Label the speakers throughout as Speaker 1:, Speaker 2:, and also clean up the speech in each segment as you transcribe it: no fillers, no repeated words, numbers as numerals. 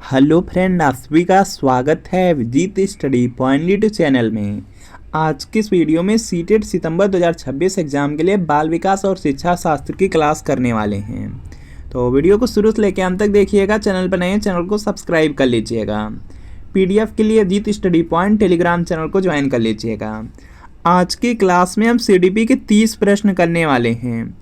Speaker 1: Hello friend, आप सभी का स्वागत है Vijit study point YouTube channel में। आज की इस वीडियो में सीटेट सितंबर 2026 एग्जाम के लिए बाल विकास और शिक्षा शास्त्र की क्लास करने वाले हैं। तो वीडियो को शुरू से लेकर अंत तक देखिएगा। चैनल पर नए हैं, चैनल को सब्सक्राइब कर लीजिएगा। पीडीएफ के लिए Vijit study point Telegram channel को ज्वाइन कर लीजिएगा। आज की क्लास में हम सीडीपी के 30 प्रश्न करने वाले हैं।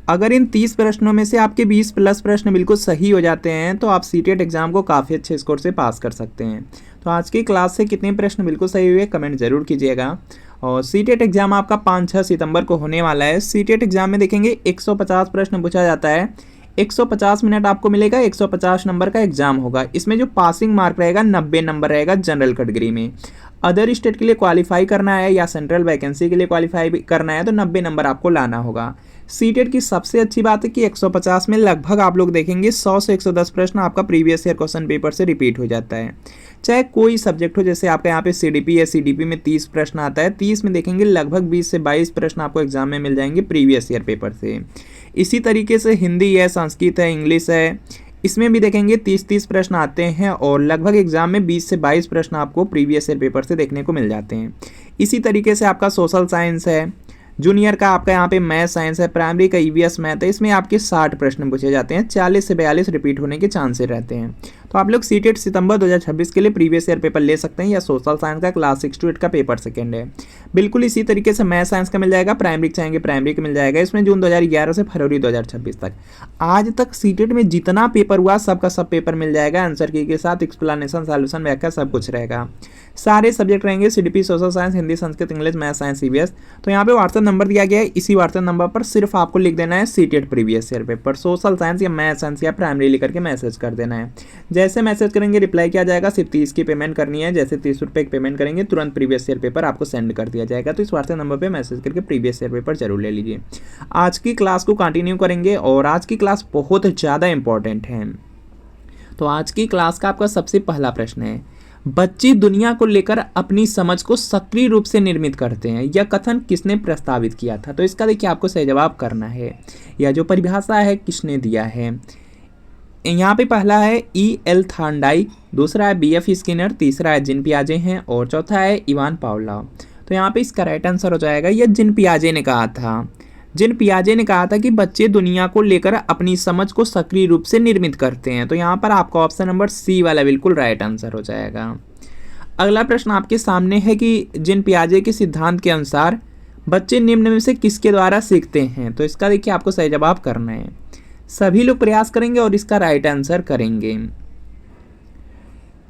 Speaker 1: अगर इन 30 प्रश्नों में से आपके 20 प्लस प्रश्न बिल्कुल सही हो जाते हैं तो आप सीटेट एग्जाम को काफ़ी अच्छे स्कोर से पास कर सकते हैं। तो आज की क्लास से कितने प्रश्न बिल्कुल सही हुए कमेंट जरूर कीजिएगा। और सीटेट एग्जाम आपका 5-6 सितंबर को होने वाला है। सीटेट एग्जाम में देखेंगे 150 प्रश्न पूछा जाता है। 150 मिनट आपको मिलेगा। 150 नंबर का एग्जाम होगा। इसमें जो पासिंग मार्क रहेगा 90 नंबर रहेगा जनरल कैटेगरी में। अदर स्टेट के लिए क्वालिफाई करना है या सेंट्रल वैकेंसी के लिए क्वालिफाई करना है तो 90 नंबर आपको लाना होगा। सीटेट की सबसे अच्छी बात है कि 150 में लगभग आप लोग देखेंगे 100 से 110 प्रश्न आपका प्रीवियस ईयर क्वेश्चन पेपर से रिपीट हो जाता है। चाहे कोई सब्जेक्ट हो, जैसे आपका यहाँ पे सीडीपी या सीडीपी में 30 प्रश्न आता है, 30 में देखेंगे लगभग 20 से 22 प्रश्न आपको एग्जाम में मिल जाएंगे प्रीवियस ईयर पेपर से। इसी तरीके से हिंदी है, संस्कृत है, इंग्लिश है, इसमें भी देखेंगे 30-30 प्रश्न आते हैं और लगभग एग्जाम में 20 से 22 प्रश्न आपको प्रीवियस ईयर पेपर से देखने को मिल जाते हैं। इसी तरीके से आपका सोशल साइंस है, जूनियर का आपका यहाँ पे मैथ साइंस है, प्राइमरी का ईवीएस मैथ है, इसमें आपके 60 प्रश्न पूछे जाते हैं। 40 से 42 रिपीट होने के चांसेस रहते हैं। तो आप लोग सीटेट सितंबर 2026 के लिए प्रीवियस ईयर पेपर ले सकते हैं या सोशल साइंस का क्लास 6 to 8 का पेपर सेकंड है। बिल्कुल इसी तरीके से मैथ साइंस का मिल जाएगा, प्राइमरी चाहेंगे प्राइमरी का मिल जाएगा। इसमें जून 2011 से फरवरी 2026 तक आज तक सीटेट में जितना पेपर हुआ सबका सब पेपर मिल जाएगा। आंसर की के साथ एक्सप्लेनेशन, सॉल्यूशन, व्याख्या सब कुछ रहेगा। सारे सब्जेक्ट रहेंगे CDP, social science, Hindi, Sanskrit, English, math science, EVS. तो यहाँ पे व्हाट्सएप नंबर दिया गया है। इसी व्हाट्सएप नंबर पर सिर्फ आपको लिख देना है CTET previous year paper, social science या मैथ साइंस या प्राइमरी लिख करके मैसेज कर देना है। जैसे मैसेज करेंगे रिप्लाई किया जाएगा। सिर्फ 30 की पेमेंट करनी है। जैसे 30 रुपये की पेमेंट करेंगे तुरंत प्रीवियस ईयर पेपर आपको सेंड कर दिया जाएगा। तो इस व्हाट्सएप नंबर पर मैसेज करके प्रीवियस ईयर पेपर जरूर ले लीजिए। आज की क्लास को कंटिन्यू करेंगे और आज की क्लास बहुत ज़्यादा इंपॉर्टेंट है। तो आज की क्लास का आपका सबसे पहला प्रश्न है, बच्चे दुनिया को लेकर अपनी समझ को सक्रिय रूप से निर्मित करते हैं, यह कथन किसने प्रस्तावित किया था? तो इसका देखिए आपको सही जवाब करना है। यह जो परिभाषा है किसने दिया है? यहाँ पे पहला है E.L. थांडाइक, दूसरा है B.F. स्किनर, तीसरा है जिन पियाजे हैं और चौथा है इवान पावलोव। तो यहाँ पे इसका राइट आंसर हो जाएगा यह जिन पियाजे ने कहा था। जिन पियाजे ने कहा था कि बच्चे दुनिया को लेकर अपनी समझ को सक्रिय रूप से निर्मित करते हैं। तो यहाँ पर आपका ऑप्शन नंबर सी वाला बिल्कुल राइट आंसर हो जाएगा। अगला प्रश्न आपके सामने है कि जिन पियाजे के सिद्धांत के अनुसार बच्चे निम्न में से किसके द्वारा सीखते हैं? तो इसका देखिए आपको सही जवाब करना है। सभी लोग प्रयास करेंगे और इसका राइट आंसर करेंगे।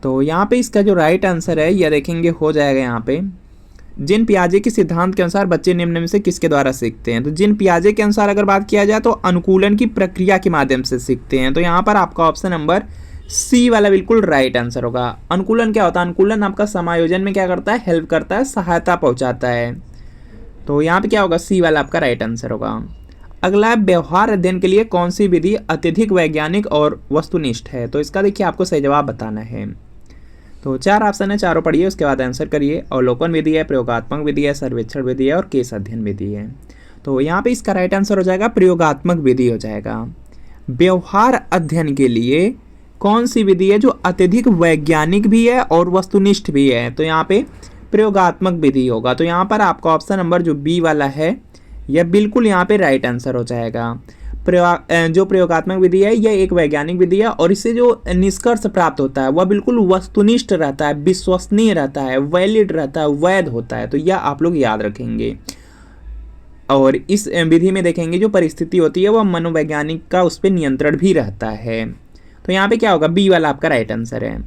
Speaker 1: तो यहाँ पे इसका जो राइट आंसर है यह देखेंगे हो जाएगा यहाँ पे जिन पियाजे के सिद्धांत के अनुसार बच्चे निम्न में से किसके द्वारा सीखते हैं। तो जिन पियाजे के अनुसार अगर बात किया जाए तो अनुकूलन की प्रक्रिया के माध्यम से सीखते हैं। तो यहाँ पर आपका ऑप्शन नंबर सी वाला बिल्कुल राइट आंसर होगा। अनुकूलन क्या होता है? अनुकूलन आपका समायोजन में क्या करता है? हेल्प करता है, सहायता पहुँचाता है। तो यहाँ पे क्या होगा? सी वाला आपका राइट आंसर होगा। अगला है व्यवहार अध्ययन के लिए कौन सी विधि अत्यधिक वैज्ञानिक और वस्तुनिष्ठ है? तो इसका देखिए आपको सही जवाब बताना है। तो 4 ऑप्शन है, चारों पढ़िए उसके बाद आंसर करिए। अवलोकन विधि है, प्रयोगात्मक विधि है, सर्वेक्षण विधि है और केस अध्ययन विधि है। तो यहाँ पे इसका राइट आंसर हो जाएगा प्रयोगात्मक विधि हो जाएगा। व्यवहार अध्ययन के लिए कौन सी विधि है जो अत्यधिक वैज्ञानिक भी है और वस्तुनिष्ठ भी है? तो यहाँ पे प्रयोगात्मक विधि होगा। तो यहाँ पर आपका ऑप्शन नंबर जो बी वाला है यह बिल्कुल यहाँ पे राइट आंसर हो जाएगा। जो प्रयोगात्मक विधि है यह एक वैज्ञानिक विधि है और इससे जो निष्कर्ष प्राप्त होता है वह बिल्कुल वस्तुनिष्ठ रहता है, विश्वसनीय रहता है, वैलिड रहता है, वैध होता है। तो यह आप लोग याद रखेंगे। और इस विधि में देखेंगे जो परिस्थिति होती है वह मनोवैज्ञानिक का उस पर नियंत्रण भी रहता है। तो यहाँ पे क्या होगा? बी वाला आपका राइट आंसर है।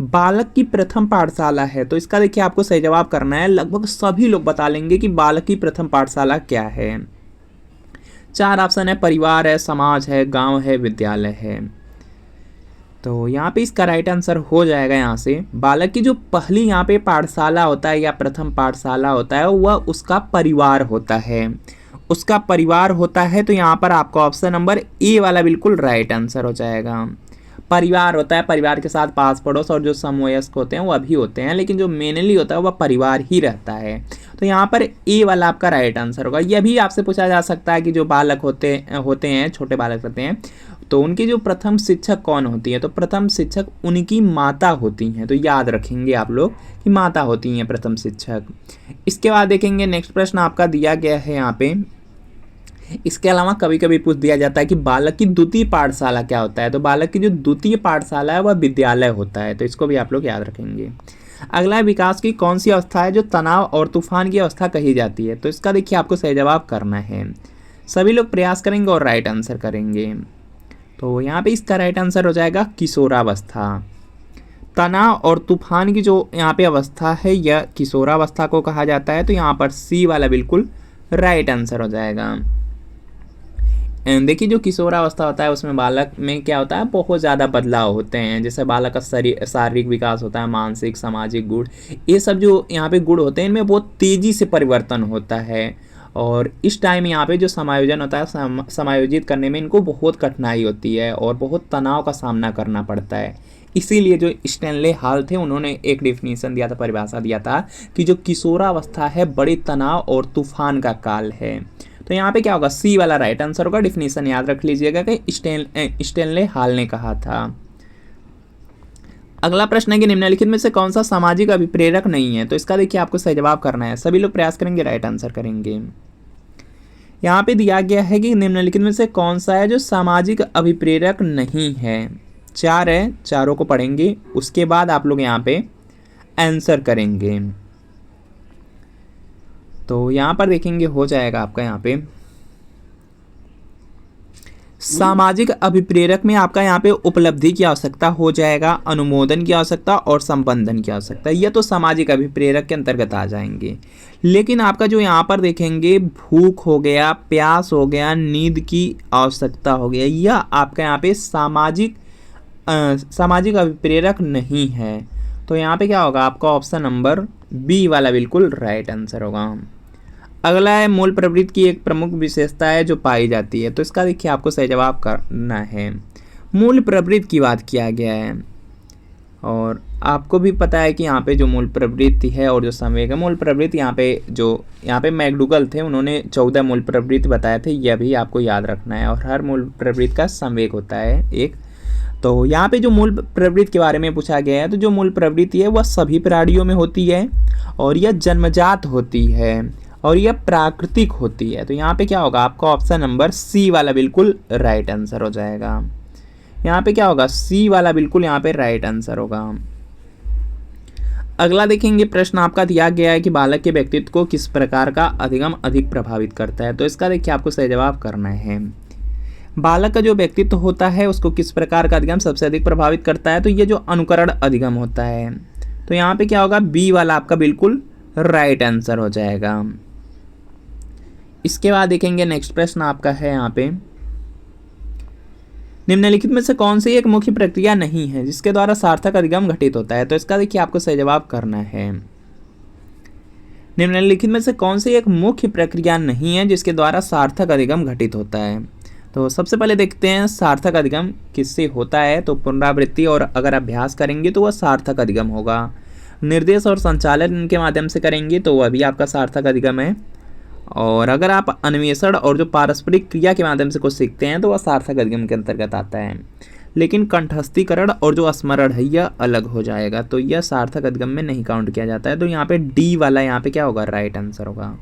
Speaker 1: बालक की प्रथम पाठशाला है। तो इसका देखिए आपको सही जवाब करना है। लगभग सभी लोग बता लेंगे कि बालक की प्रथम पाठशाला क्या है। 4 ऑप्शन है, परिवार है, समाज है, गांव है, विद्यालय है। तो यहाँ पे इसका राइट आंसर हो जाएगा यहाँ से बालक की जो पहली यहाँ पे पाठशाला होता है या प्रथम पाठशाला होता है वह उसका परिवार होता है, उसका परिवार होता है। तो यहाँ पर आपका ऑप्शन नंबर ए वाला बिल्कुल राइट आंसर हो जाएगा। परिवार होता है, परिवार के साथ पास पड़ोस और जो समवयस्क होते हैं वह भी होते हैं, लेकिन जो मेनली होता है वह परिवार ही रहता है। तो यहाँ पर ए वाला आपका राइट आंसर होगा। यह भी आपसे पूछा जा सकता है कि जो बालक होते हैं, छोटे बालक रहते हैं, तो उनकी जो प्रथम शिक्षक कौन होती है, तो प्रथम शिक्षक उनकी माता होती हैं। तो याद रखेंगे आप लोग कि माता होती हैं प्रथम शिक्षक। इसके बाद देखेंगे नेक्स्ट प्रश्न आपका दिया गया है यहाँ पे। इसके अलावा कभी कभी पूछ दिया जाता है कि बालक की द्वितीय पाठशाला क्या होता है। तो बालक की जो द्वितीय पाठशाला है वह विद्यालय होता है। तो इसको भी आप लोग याद रखेंगे। अगला है विकास की कौन सी अवस्था है जो तनाव और तूफान की अवस्था कही जाती है। तो इसका देखिए आपको सही जवाब करना है। सभी लोग प्रयास करेंगे और राइट आंसर करेंगे। तो यहाँ पे इसका राइट आंसर हो जाएगा किशोरावस्था। तनाव और तूफान की जो यहाँ पे अवस्था है यह किशोरावस्था को कहा जाता है। तो यहाँ पर सी वाला बिल्कुल राइट आंसर हो जाएगा। देखिए जो किशोरावस्था होता है उसमें बालक में क्या होता है, बहुत ज़्यादा बदलाव होते हैं। जैसे बालक का शारीरिक विकास होता है, मानसिक सामाजिक गुण, ये सब जो यहाँ पे गुण होते हैं इनमें बहुत तेज़ी से परिवर्तन होता है। और इस टाइम यहाँ पे जो समायोजन होता है, समायोजित करने में इनको बहुत कठिनाई होती है और बहुत तनाव का सामना करना पड़ता है। इसीलिए जो स्टैनले हॉल थे उन्होंने एक डिफिनीशन दिया था, परिभाषा दिया था कि जो किशोरावस्था है बड़े तनाव और तूफान का काल है। तो यहाँ पे क्या होगा, सी वाला राइट आंसर होगा। डिफिनीशन याद रख लीजिएगा कि स्टैनले हॉल ने कहा था। अगला प्रश्न है कि निम्नलिखित में से कौन सा सामाजिक अभिप्रेरक नहीं है। तो इसका देखिए आपको सही जवाब करना है। सभी लोग प्रयास करेंगे, राइट आंसर करेंगे। यहाँ पे दिया गया है कि निम्नलिखित में से कौन सा है जो सामाजिक अभिप्रेरक नहीं है। 4 है, चारों को पढ़ेंगे, उसके बाद आप लोग यहाँ पे आंसर करेंगे। तो यहाँ पर देखेंगे हो जाएगा आपका यहाँ पे सामाजिक अभिप्रेरक में आपका यहाँ पे उपलब्धि की आवश्यकता हो जाएगा, अनुमोदन की आवश्यकता और संबंधन की आवश्यकता, यह तो सामाजिक अभिप्रेरक के अंतर्गत आ जाएंगे। लेकिन आपका जो यहाँ पर देखेंगे भूख हो गया, प्यास हो गया, नींद की आवश्यकता हो गया, यह आपका यहाँ पे सामाजिक अभिप्रेरक नहीं है। तो यहाँ पे क्या होगा, आपका ऑप्शन नंबर बी वाला बिल्कुल राइट आंसर होगा। अगला है मूल प्रवृत्ति की एक प्रमुख विशेषता है जो पाई जाती है। तो इसका देखिए आपको सही जवाब करना है। मूल प्रवृत्ति की बात किया गया है और आपको भी पता है कि यहाँ पे जो मूल प्रवृत्ति है और जो संवेग है, मूल प्रवृत्ति यहाँ पे मैकडूगल थे, उन्होंने 14 मूल प्रवृत्ति बताए थे, यह भी आपको याद रखना है। और हर मूल प्रवृत्ति का संवेग होता है एक। तो यहाँ पे जो मूल प्रवृत्ति के बारे में पूछा गया है, तो जो मूल प्रवृत्ति है वह सभी प्राणियों में होती है और यह जन्मजात होती है और यह प्राकृतिक होती है। तो यहाँ पे क्या होगा, आपका ऑप्शन नंबर सी वाला बिल्कुल राइट आंसर हो जाएगा। यहाँ पे क्या होगा, सी वाला बिल्कुल यहाँ पे राइट आंसर होगा। अगला देखेंगे प्रश्न आपका दिया गया है कि बालक के व्यक्तित्व को किस प्रकार का अधिगम अधिक प्रभावित करता है। तो इसका देखिए आपको सही जवाब करना है। बालक का जो व्यक्तित्व होता है उसको किस प्रकार का अधिगम सबसे अधिक प्रभावित करता है। तो ये जो अनुकरण अधिगम होता है। तो यहाँ पे क्या होगा, बी वाला आपका बिल्कुल राइट आंसर हो जाएगा। इसके बाद देखेंगे नेक्स्ट प्रश्न आपका है यहाँ पे, निम्नलिखित में से कौन सी एक मुख्य प्रक्रिया नहीं है जिसके द्वारा सार्थक अधिगम घटित होता है। तो इसका देखिए आपको सही जवाब करना है। निम्नलिखित में से कौन सी एक मुख्य प्रक्रिया नहीं है जिसके द्वारा सार्थक अधिगम घटित होता है। तो सबसे पहले देखते हैं सार्थक अधिगम किससे होता है। तो पुनरावृत्ति और अगर अभ्यास करेंगे तो वह सार्थक अधिगम होगा। निर्देश और संचालन के माध्यम से करेंगे तो वह भी आपका सार्थक अधिगम है। और अगर आप अन्वेषण और जो पारस्परिक क्रिया के माध्यम से कुछ सीखते हैं तो वह सार्थक अधिगम के अंतर्गत आता है। लेकिन कंठस्थीकरण और जो स्मरण है यह अलग हो जाएगा, तो यह सार्थक अधिगम में नहीं काउंट किया जाता है। तो यहाँ पे डी वाला यहाँ पे क्या होगा, राइट आंसर होगा।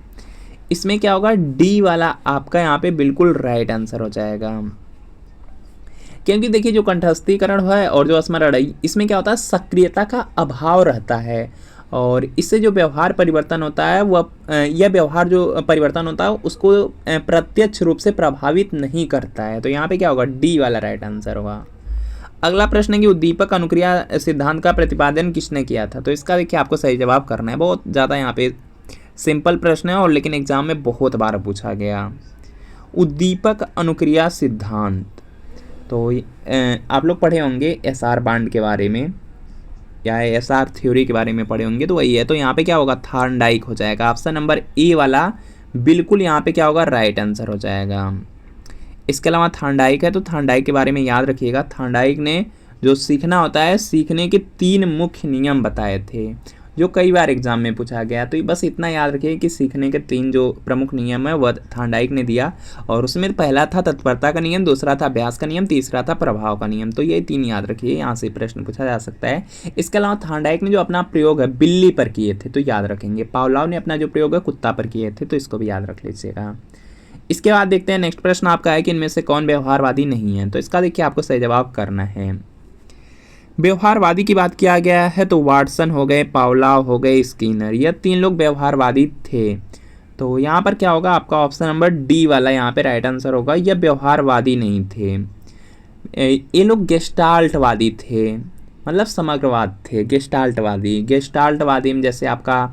Speaker 1: इसमें क्या होगा, डी वाला आपका यहाँ पे बिल्कुल राइट आंसर हो जाएगा। क्योंकि देखिए जो कंठस्थीकरण है और जो स्मरण है इसमें क्या होता है, सक्रियता का अभाव रहता है और इससे जो व्यवहार परिवर्तन होता है वह यह व्यवहार जो परिवर्तन होता है उसको प्रत्यक्ष रूप से प्रभावित नहीं करता है। तो यहाँ पे क्या होगा, डी वाला राइट आंसर होगा। अगला प्रश्न है कि उद्दीपक अनुक्रिया सिद्धांत का प्रतिपादन किसने किया था। तो इसका देखिए आपको सही जवाब करना है। बहुत ज़्यादा यहाँ पे सिंपल प्रश्न है और लेकिन एग्जाम में बहुत बार पूछा गया। उद्दीपक अनुक्रिया सिद्धांत, तो आप लोग पढ़े होंगे एसआर बांड के बारे में या एसआर थ्योरी के बारे में पढ़े होंगे, तो वही है। तो यहाँ पे क्या होगा, थॉर्नडाइक हो जाएगा। ऑप्शन नंबर ए वाला बिल्कुल यहाँ पे क्या होगा, राइट आंसर हो जाएगा। इसके अलावा थॉर्नडाइक है तो थॉर्नडाइक के बारे में याद रखिएगा। थॉर्नडाइक ने जो सीखना होता है, सीखने के 3 मुख्य नियम बताए थे। जो कई बार एग्जाम में पूछा गया। तो बस इतना याद रखिए कि सीखने के 3 जो प्रमुख नियम है वह थार्नडाइक ने दिया, और उसमें पहला था तत्परता का नियम, दूसरा था अभ्यास का नियम, तीसरा था प्रभाव का नियम। तो ये 3 याद रखिए, यहाँ से प्रश्न पूछा जा सकता है। इसके अलावा थार्नडाइक ने जो अपना प्रयोग है बिल्ली पर किए थे तो याद रखेंगे। पावलोव ने अपना जो प्रयोग है कुत्ता पर किए थे, तो इसको भी याद रख लीजिएगा। इसके बाद देखते हैं नेक्स्ट प्रश्न आपका है कि इनमें से कौन व्यवहारवादी नहीं है। तो इसका देखिए आपको सही जवाब करना है। व्यवहारवादी की बात किया गया है तो वाटसन हो गए, पावलोव हो गए, स्किनर, यह 3 लोग व्यवहारवादी थे। तो यहाँ पर क्या होगा, आपका ऑप्शन नंबर डी वाला यहाँ पे राइट आंसर होगा। यह व्यवहारवादी नहीं थे, ये लोग गेस्टाल्टवादी थे, मतलब समग्रवाद थे। गेस्टाल्टवादी में जैसे आपका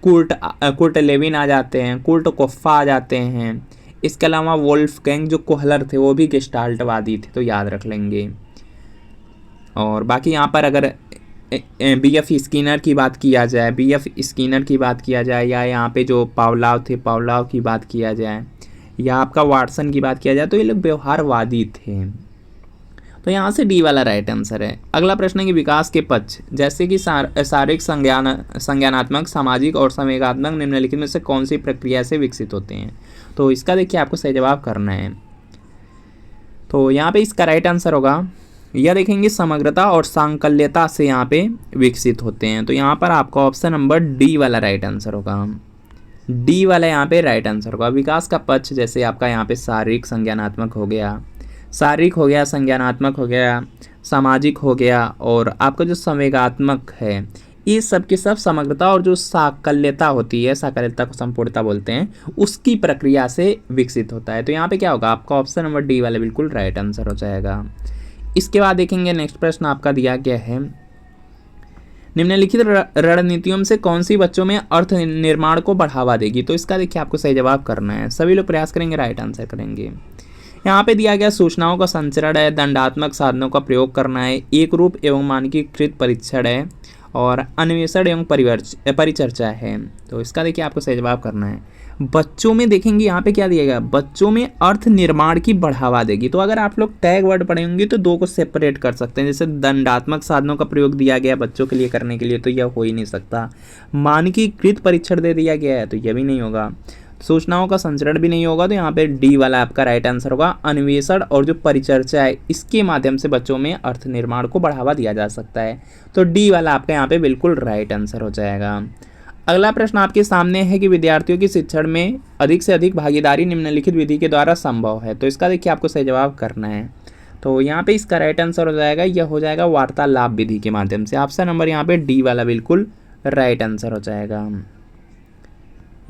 Speaker 1: कुर्ट लेविन आ जाते हैं, कुर्ट कोफ्फा आ जाते हैं। इसके अलावा वोल्फगैंग जो कोहलर थे वो भी गेस्टाल्टवादी थे, तो याद रख लेंगे। और बाकी यहाँ पर अगर BF स्किनर की बात किया जाए, या यहाँ पे जो पावलोव थे पावलोव की बात किया जाए, या आपका वाटसन की बात किया जाए, तो ये लोग व्यवहारवादी थे। तो यहाँ से डी वाला राइट आंसर है। अगला प्रश्न है कि विकास के पक्ष जैसे कि शारीरिक, संज्ञानात्मक, सामाजिक और संवेगात्मक निम्नलिखित में से कौन सी प्रक्रिया से विकसित होते हैं। तो इसका देखिए आपको सही जवाब करना है। तो यहाँ पे इसका राइट आंसर होगा, यह देखेंगे समग्रता और सांकल्यता से यहाँ पे विकसित होते हैं। तो यहाँ पर आपका ऑप्शन नंबर डी वाला राइट आंसर होगा। डी वाला यहाँ पे राइट आंसर होगा। विकास का पक्ष जैसे आपका यहाँ पे शारीरिक, संज्ञानात्मक हो गया, संज्ञानात्मक हो गया, सामाजिक हो गया, और आपका जो संवेगात्मक है, ये सब के सब समग्रता और जो साकल्यता होती है, साकल्यता को संपूर्णता बोलते हैं, उसकी प्रक्रिया से विकसित होता है। तो यहाँ पे क्या होगा, आपका ऑप्शन नंबर डी वाला बिल्कुल राइट आंसर हो जाएगा। इसके बाद देखेंगे नेक्स्ट प्रश्न आपका दिया गया है, निम्नलिखित रणनीतियों में से कौन सी बच्चों में अर्थ निर्माण को बढ़ावा देगी। तो इसका देखिए आपको सही जवाब करना है। सभी लोग प्रयास करेंगे, राइट आंसर करेंगे। यहाँ पे दिया गया सूचनाओं का संचरण है, दंडात्मक साधनों का प्रयोग करना है, एक रूप एवं मानकीकृत परीक्षण है, और अन्वेषण एवं परिचर्चा है। तो इसका देखिए आपको सही जवाब करना है। बच्चों में देखेंगे यहाँ पे क्या दिया गया, बच्चों में अर्थ निर्माण की बढ़ावा देगी। तो अगर आप लोग टैग वर्ड पढ़ेंगे तो 2 को सेपरेट कर सकते हैं। जैसे दंडात्मक साधनों का प्रयोग दिया गया बच्चों के लिए करने के लिए, तो यह हो ही नहीं सकता। मानकीकृत परीक्षण दे दिया गया है, तो यह भी नहीं होगा। सूचनाओं का संचरण भी नहीं होगा, तो यहाँ पे डी वाला आपका राइट आंसर होगा। अन्वेषण और जो परिचर्चा है, इसके माध्यम से बच्चों में अर्थ निर्माण को बढ़ावा दिया जा सकता है। तो डी वाला आपका यहाँ पे बिल्कुल राइट आंसर हो जाएगा। अगला प्रश्न आपके सामने है कि विद्यार्थियों की शिक्षण में अधिक से अधिक भागीदारी निम्नलिखित विधि के द्वारा संभव है। तो इसका देखिए आपको सही जवाब करना है। तो यहाँ पे इसका राइट आंसर हो जाएगा, यह हो जाएगा वार्तालाप विधि के माध्यम से। ऑप्शन नंबर यहाँ पे डी वाला बिल्कुल राइट आंसर हो जाएगा।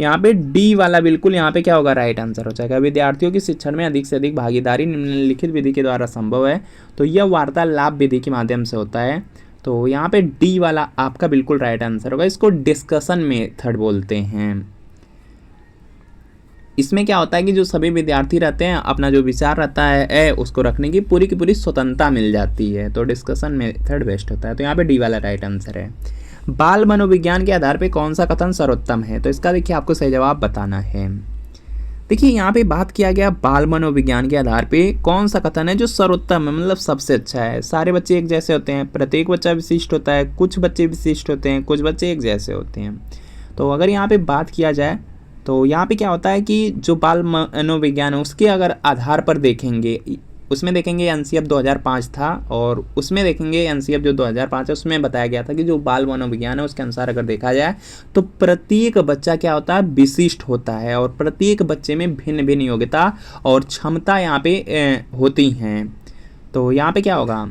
Speaker 1: यहाँ पे डी वाला बिल्कुल यहाँ पे क्या होगा, राइट आंसर हो जाएगा। विद्यार्थियों की शिक्षण में अधिक से अधिक भागीदारी निम्नलिखित विधि के द्वारा संभव है, तो यह वार्तालाप विधि के माध्यम से होता है। तो यहाँ पे डी वाला आपका बिल्कुल राइट आंसर होगा। इसको डिस्कशन मेथड बोलते हैं। इसमें क्या होता है कि जो सभी विद्यार्थी रहते हैं, अपना जो विचार रहता है उसको रखने की पूरी स्वतंत्रता मिल जाती है। तो डिस्कशन मेथड बेस्ट होता है। तो यहाँ पे डी वाला राइट आंसर है। बाल मनोविज्ञान के आधार पे कौन सा कथन सर्वोत्तम है। तो इसका देखिए आपको सही जवाब बताना है। देखिए यहाँ पे बात किया गया बाल मनोविज्ञान के आधार पे कौन सा कथन है जो सर्वोत्तम है, मतलब सबसे अच्छा है। सारे बच्चे एक जैसे होते हैं, प्रत्येक बच्चा विशिष्ट होता है, कुछ बच्चे विशिष्ट होते हैं, कुछ बच्चे एक जैसे होते हैं। तो अगर यहाँ पे बात किया जाए तो यहाँ पे क्या होता है कि जो बाल मनोविज्ञान है उसके अगर आधार पर देखेंगे, उसमें देखेंगे एनसीएफ 2005 था, और उसमें देखेंगे एनसीएफ जो 2005 है उसमें बताया गया था कि जो बाल मनोविज्ञान है उसके अनुसार अगर देखा जाए तो प्रत्येक बच्चा क्या होता है, विशिष्ट होता है, और प्रत्येक बच्चे में भिन्न भिन्न योग्यता और क्षमता यहाँ पे होती हैं। तो यहाँ पे क्या होगा,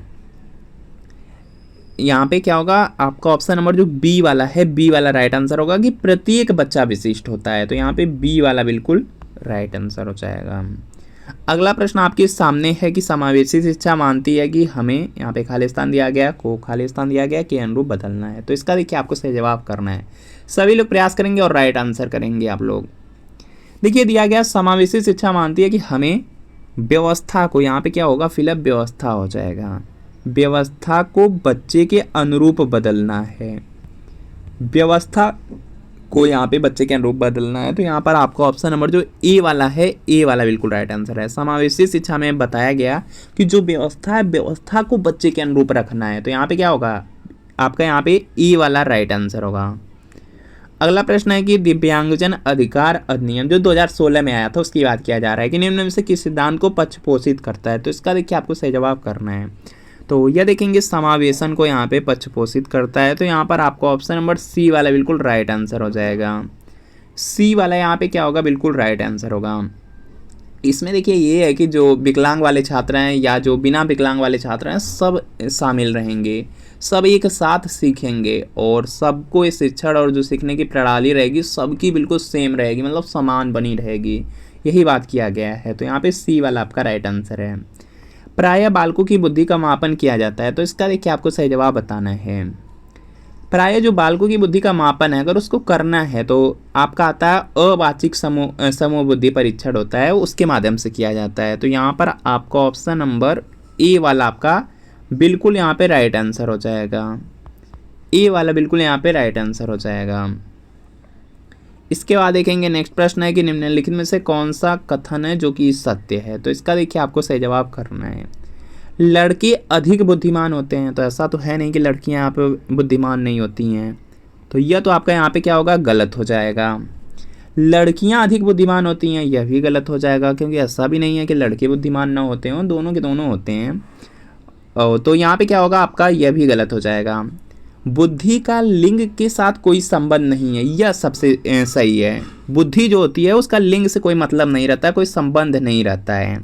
Speaker 1: यहाँ पे क्या होगा, आपका ऑप्शन नंबर जो बी वाला है, बी वाला राइट आंसर होगा कि प्रत्येक बच्चा विशिष्ट होता है। तो यहाँ पे बी वाला बिल्कुल राइट आंसर हो जाएगा। अगला प्रश्न आपके सामने है कि समावेशी शिक्षा मानती है कि हमें, यहाँ पे खालिस्तान दिया गया, को खालिस्तान दिया गया, के अनुरूप बदलना है। तो इसका देखिए आपको सही जवाब करना है। सभी लोग प्रयास करेंगे और राइट आंसर करेंगे आप लोग। देखिए दिया गया समावेशी शिक्षा मानती है कि हमें व्यवस्था को, यहाँ पे क्या होगा, फिलअप व्यवस्था हो जाएगा, व्यवस्था को बच्चे के अनुरूप बदलना है, व्यवस्था को यहाँ पे बच्चे के अनुरूप बदलना है। तो यहाँ पर आपका ऑप्शन नंबर जो ए वाला है, ए वाला बिल्कुल राइट आंसर है। समावेशी शिक्षा में बताया गया कि जो व्यवस्था है, व्यवस्था को बच्चे के अनुरूप रखना है। तो यहाँ पे क्या होगा, आपका यहाँ पे ई वाला राइट आंसर होगा। अगला प्रश्न है कि दिव्यांगजन अधिकार अधिनियम जो 2016 में आया था उसकी बात किया जा रहा है कि निम्न में से किस सिद्धांत को पक्षपोषित करता है। तो इसका देखिए आपको सही जवाब करना है। तो यह देखेंगे समावेशन को यहाँ पे पक्षपोषित करता है। तो यहाँ पर आपको ऑप्शन नंबर सी वाला बिल्कुल राइट आंसर हो जाएगा। सी वाला यहाँ पे क्या होगा, बिल्कुल राइट आंसर होगा। इसमें देखिए ये है कि जो विकलांग वाले छात्र हैं या जो बिना विकलांग वाले छात्र हैं सब शामिल रहेंगे, सब एक साथ सीखेंगे और सबको इस शिक्षण और जो सीखने की प्रणाली रहेगी सबकी बिल्कुल सेम रहेगी, मतलब समान बनी रहेगी। यही बात किया गया है। तो यहाँ पे सी वाला आपका राइट आंसर है। प्रायः बालकों की बुद्धि का मापन किया जाता है। तो इसका देखिए आपको सही जवाब बताना है। प्रायः जो बालकों की बुद्धि का मापन है अगर उसको करना है तो आपका आता है अवाचिक समूह बुद्धि परीक्षण होता है, उसके माध्यम से किया जाता है। तो यहाँ पर आपका ऑप्शन नंबर ए वाला आपका बिल्कुल यहाँ पे राइट आंसर हो जाएगा। ए वाला बिल्कुल यहाँ पे राइट आंसर हो जाएगा। इसके बाद देखेंगे नेक्स्ट प्रश्न है कि निम्नलिखित में से कौन सा कथन है जो कि सत्य है। तो इसका देखिए आपको सही जवाब करना है। लड़के अधिक बुद्धिमान होते हैं। तो ऐसा तो है नहीं कि लड़कियां यहाँ पे बुद्धिमान नहीं होती हैं। तो यह तो आपका यहाँ पे क्या होगा, गलत हो जाएगा। लड़कियां अधिक बुद्धिमान होती हैं, यह भी गलत हो जाएगा, क्योंकि ऐसा भी नहीं है कि लड़के बुद्धिमान ना होते हों, दोनों के दोनों होते हैं। तो यहाँ पे क्या होगा आपका, यह भी गलत हो जाएगा। बुद्धि का लिंग के साथ कोई संबंध नहीं है, यह सबसे सही है। बुद्धि जो होती है उसका लिंग से कोई मतलब नहीं रहता है, कोई संबंध नहीं रहता है।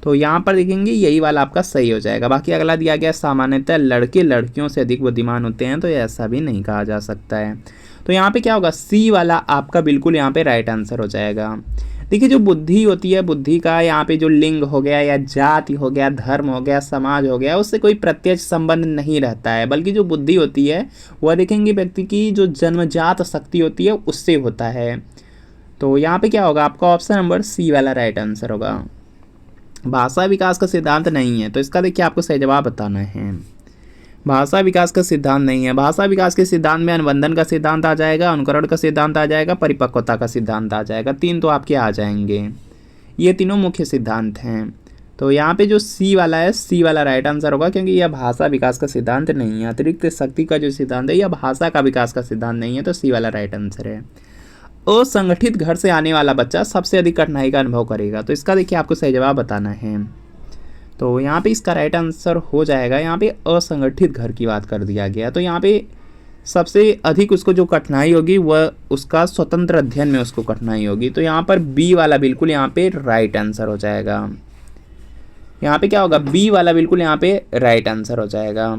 Speaker 1: तो यहाँ पर देखेंगे यही वाला आपका सही हो जाएगा। बाकी अगला दिया गया सामान्यतः लड़के लड़कियों से अधिक बुद्धिमान होते हैं। तो ऐसा भी नहीं कहा जा सकता है। तो यहाँ पे क्या होगा, सी वाला आपका बिल्कुल यहाँ पे राइट आंसर हो जाएगा। देखिए जो बुद्धि होती है, बुद्धि का यहाँ पे जो लिंग हो गया या जाति हो गया, धर्म हो गया, समाज हो गया, उससे कोई प्रत्यक्ष संबंध नहीं रहता है, बल्कि जो बुद्धि होती है वह देखेंगे व्यक्ति की जो जन्मजात शक्ति होती है उससे होता है। तो यहाँ पे क्या होगा, आपका ऑप्शन नंबर सी वाला राइट आंसर होगा। भाषा विकास का सिद्धांत नहीं है। तो इसका देखिए आपको सही जवाब बताना है। भाषा विकास का सिद्धांत नहीं है। भाषा विकास के सिद्धांत में अनुबंधन का सिद्धांत आ जाएगा, अनुकरण का सिद्धांत आ जाएगा, परिपक्वता का सिद्धांत आ जाएगा। तीन तो आपके आ जाएंगे, ये तीनों मुख्य सिद्धांत हैं। तो यहाँ पे जो सी वाला है, सी वाला राइट आंसर होगा, क्योंकि यह भाषा विकास का सिद्धांत नहीं है। अतिरिक्त शक्ति का जो सिद्धांत है यह भाषा का विकास का सिद्धांत नहीं है। तो सी वाला राइट आंसर है। असंगठित घर से आने वाला बच्चा सबसे अधिक कठिनाई का अनुभव करेगा। तो इसका देखिए आपको सही जवाब बताना है। तो यहाँ पे इसका राइट आंसर हो जाएगा, यहाँ पे असंगठित घर की बात कर दिया गया। तो यहाँ पे सबसे अधिक उसको जो कठिनाई होगी वह उसका स्वतंत्र अध्ययन में उसको कठिनाई होगी। तो यहाँ पर बी वाला बिल्कुल यहाँ पे राइट आंसर हो जाएगा। यहाँ पे क्या होगा, बी वाला बिल्कुल यहाँ पे राइट आंसर हो जाएगा।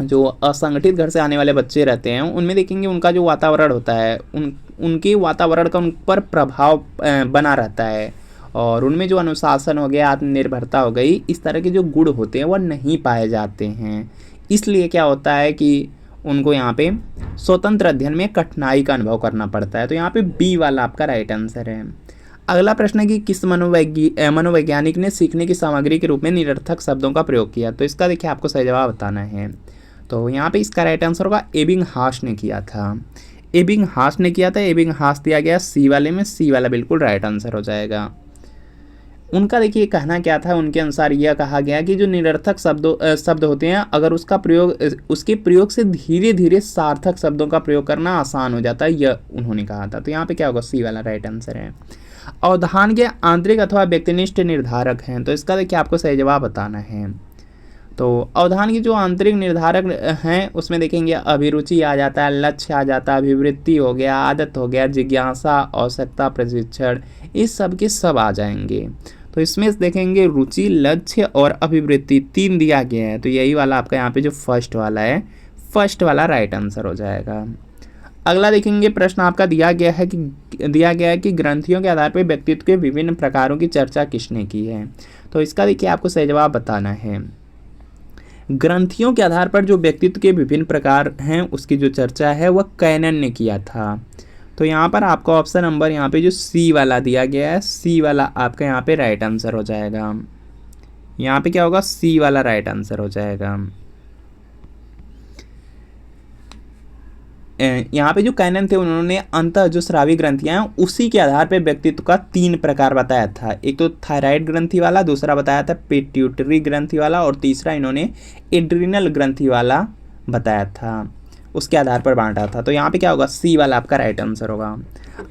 Speaker 1: जो असंगठित घर से आने वाले बच्चे रहते हैं उनमें देखेंगे उनका जो वातावरण होता है उनके वातावरण का उन पर प्रभाव बना रहता है, और उनमें जो अनुशासन हो गया, आत्मनिर्भरता हो गई, इस तरह के जो गुण होते हैं वह नहीं पाए जाते हैं। इसलिए क्या होता है कि उनको यहाँ पे स्वतंत्र अध्ययन में कठिनाई का अनुभव करना पड़ता है। तो यहाँ पे बी वाला आपका राइट आंसर है। अगला प्रश्न है कि किस मनोवैज्ञानिक ने सीखने की सामग्री के रूप में निरर्थक शब्दों का प्रयोग किया। तो इसका देखिए आपको सही जवाब बताना है। तो यहाँ पे इसका राइट आंसर होगा एबिंगहास ने किया था। एबिंगहास ने किया था, एबिंगहास दिया गया सी वाले में, सी वाला बिल्कुल राइट आंसर हो जाएगा। उनका देखिए कहना क्या था, उनके अनुसार यह कहा गया कि जो निरर्थक शब्द होते हैं अगर उसके प्रयोग से धीरे धीरे सार्थक शब्दों का प्रयोग करना आसान हो जाता है, यह उन्होंने कहा था। तो यहाँ पे क्या होगा, सी वाला राइट आंसर है। अवधान के आंतरिक अथवा व्यक्तिनिष्ठ निर्धारक हैं। तो इसका देखिए आपको सही जवाब बताना है। तो अवधान की जो आंतरिक निर्धारक हैं उसमें देखेंगे अभिरुचि आ जाता है, लक्ष्य आ जाता है, अभिवृत्ति हो गया, आदत हो गया, जिज्ञासा, आवश्यकता, प्रशिक्षण, इस सब के सब आ जाएंगे। तो इसमें देखेंगे रुचि, लक्ष्य और अभिवृत्ति तीन दिया गया है। तो यही वाला आपका यहाँ पे जो फर्स्ट वाला है, फर्स्ट वाला राइट आंसर हो जाएगा। अगला देखेंगे प्रश्न आपका दिया गया है कि ग्रंथियों के आधार पर व्यक्तित्व के विभिन्न प्रकारों की चर्चा किसने की है। तो इसका देखिए आपको सही जवाब बताना है। ग्रंथियों के आधार पर जो व्यक्तित्व के विभिन्न प्रकार हैं उसकी जो चर्चा है वह कैनन ने किया था। तो यहाँ पर आपका ऑप्शन नंबर यहाँ पे जो सी वाला दिया गया है, सी वाला आपका यहाँ पे राइट आंसर हो जाएगा। यहाँ पे क्या होगा, सी वाला राइट आंसर हो जाएगा। यहाँ पे जो कैनन थे उन्होंने अंतः जो स्रावी ग्रंथियां हैं उसी के आधार पे व्यक्तित्व का तीन प्रकार बताया था। एक तो थायराइड ग्रंथि वाला, दूसरा बताया था पिट्यूटरी ग्रंथि वाला, और तीसरा इन्होंने एड्रिनल ग्रंथि वाला बताया था, उसके आधार पर बांटा था। तो यहाँ पे क्या होगा, सी वाला आपका राइट आंसर होगा।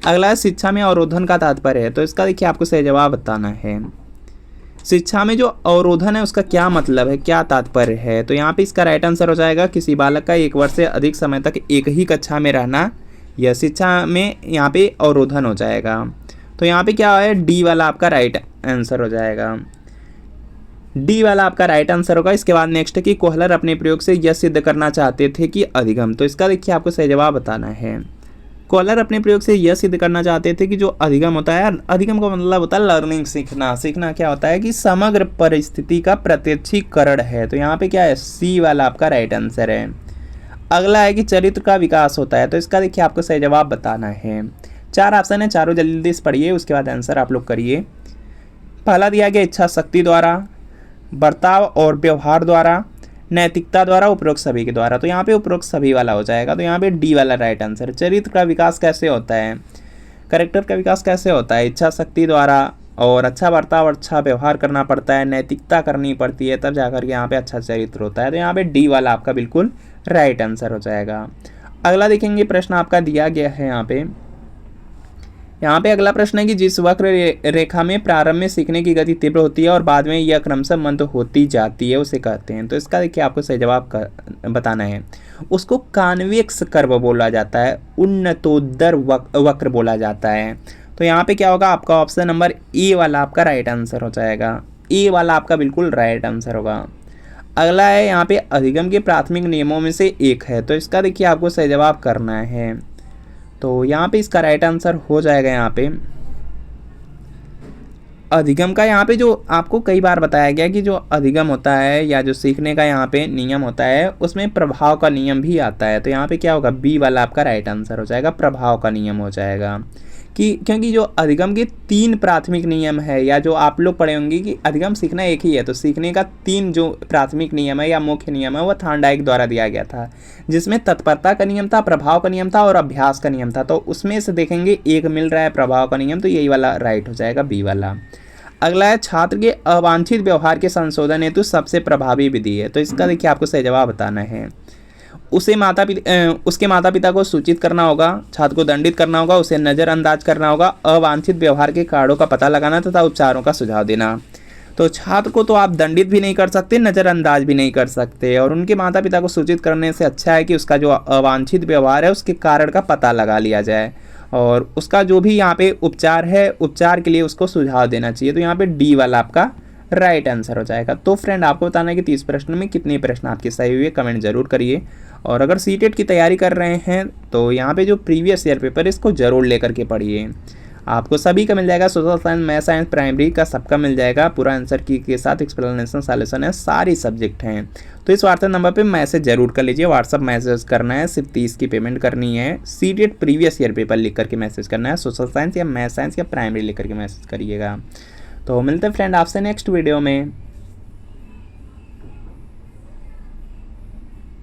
Speaker 1: अगला है शिक्षा में अवरोधन का तात्पर्य है, तो इसका देखिए आपको सही जवाब बताना है। शिक्षा में जो अवरोधन है उसका क्या मतलब है, क्या तात्पर्य है। तो यहाँ पे इसका राइट आंसर हो जाएगा किसी बालक का 1 वर्ष से अधिक समय तक एक ही कक्षा में रहना, यह शिक्षा में यहाँ पे अवरोधन हो जाएगा। तो यहाँ पे क्या है, डी वाला आपका राइट आंसर हो जाएगा, डी वाला आपका राइट आंसर होगा। इसके बाद नेक्स्ट है कि कोहलर अपने प्रयोग से यह सिद्ध करना चाहते थे कि अधिगम, तो इसका देखिए आपको सही जवाब बताना है। कोहलर अपने प्रयोग से यह सिद्ध करना चाहते थे कि जो अधिगम होता है, अधिगम का मतलब होता है लर्निंग, सीखना। सीखना क्या होता है कि समग्र परिस्थिति का प्रत्यक्षीकरण है। तो यहाँ पे क्या है, सी वाला आपका राइट आंसर है। अगला है कि चरित्र का विकास होता है, तो इसका देखिए आपको सही जवाब बताना है। 4 ऑप्शन है, चारों जल्दी से पढ़िए, उसके बाद आंसर आप लोग करिए। पहला दिया गया इच्छा शक्ति द्वारा, बर्ताव और व्यवहार द्वारा, नैतिकता द्वारा, उपरोक्त सभी के द्वारा। तो यहाँ पे उपरोक्त सभी वाला हो जाएगा, तो यहाँ पे डी वाला राइट आंसर। चरित्र का विकास कैसे होता है, कैरेक्टर का विकास कैसे होता है, इच्छा शक्ति द्वारा, और अच्छा बर्ताव और अच्छा व्यवहार करना पड़ता है, नैतिकता करनी पड़ती है, तब जाकर के यहाँ पे अच्छा चरित्र होता है। तो यहाँ पे डी वाला आपका बिल्कुल राइट आंसर हो जाएगा। अगला देखेंगे प्रश्न आपका दिया गया है यहाँ पे अगला प्रश्न है कि जिस वक्र रेखा में प्रारंभ में सीखने की गति तीव्र होती है और बाद में यह क्रमशः मंद होती जाती है, उसे कहते हैं। तो इसका देखिए आपको सही जवाब बताना है। उसको कॉन्वेक्स कर्व बोला जाता है, उन्नतोत्तर वक्र बोला जाता है। तो यहाँ पे क्या होगा, आपका ऑप्शन नंबर ए वाला आपका राइट आंसर हो जाएगा, ए वाला आपका बिल्कुल राइट आंसर होगा। अगला है यहाँ पे अधिगम के प्राथमिक नियमों में से एक है, तो इसका देखिए आपको सही जवाब करना है। तो यहाँ पे इसका राइट आंसर हो जाएगा यहाँ पे अधिगम का। यहाँ पे जो आपको कई बार बताया गया कि जो अधिगम होता है या जो सीखने का यहाँ पे नियम होता है उसमें प्रभाव का नियम भी आता है। तो यहाँ पे क्या होगा, बी वाला आपका राइट आंसर हो जाएगा, प्रभाव का नियम हो जाएगा। कि क्योंकि जो अधिगम के 3 प्राथमिक नियम है, या जो आप लोग पढ़े होंगे कि अधिगम सीखना एक ही है, तो सीखने का 3 जो प्राथमिक नियम है या मुख्य नियम है वह थॉर्नडाइक द्वारा दिया गया था, जिसमें तत्परता का नियम था, प्रभाव का नियम था और अभ्यास का नियम था। तो उसमें से देखेंगे एक मिल रहा है प्रभाव का नियम, तो यही वाला राइट हो जाएगा, बी वाला। अगला है छात्र के अवांछित व्यवहार के संशोधन हेतु सबसे प्रभावी विधि है। तो इसका देखिए आपको सही जवाब बताना है। उसके माता पिता को सूचित करना होगा, छात्र को दंडित करना होगा, उसे नज़रअंदाज करना होगा, अवांछित व्यवहार के कारणों का पता लगाना तथा उपचारों का सुझाव देना। तो छात्र को तो आप दंडित भी नहीं कर सकते, नज़रअंदाज भी नहीं कर सकते, और उनके माता पिता को सूचित करने से अच्छा है कि उसका जो अवांछित व्यवहार है उसके कारण का पता लगा लिया जाए, और उसका जो भी यहाँ पे उपचार है, उपचार के लिए उसको सुझाव देना चाहिए। तो यहाँ पे डी वाला आपका राइट आंसर हो जाएगा। तो फ्रेंड आपको बताना है कि 30 प्रश्न में कितने प्रश्न आपके सही हुए, कमेंट जरूर करिए। और अगर सीटेट की तैयारी कर रहे हैं तो यहाँ पे जो प्रीवियस ईयर पेपर है इसको ज़रूर लेकर के पढ़िए, आपको सभी का मिल जाएगा। Social science, math science, primary का सबका मिल जाएगा, पूरा आंसर की के साथ एक्सप्लेनेशन सॉल्यूशन है, सारी सब्जेक्ट हैं। तो इस व्हाट्सएप नंबर पे मैसेज जरूर कर लीजिए, व्हाट्सएप मैसेज करना है, सिर्फ 30 की पेमेंट करनी है। सीटेट प्रीवियस ईयर पेपर लिख करके मैसेज करना है, सोशल साइंस या मैथ साइंस या प्राइमरी लिख करके मैसेज करिएगा। तो मिलते हैं फ्रेंड आपसे नेक्स्ट वीडियो में।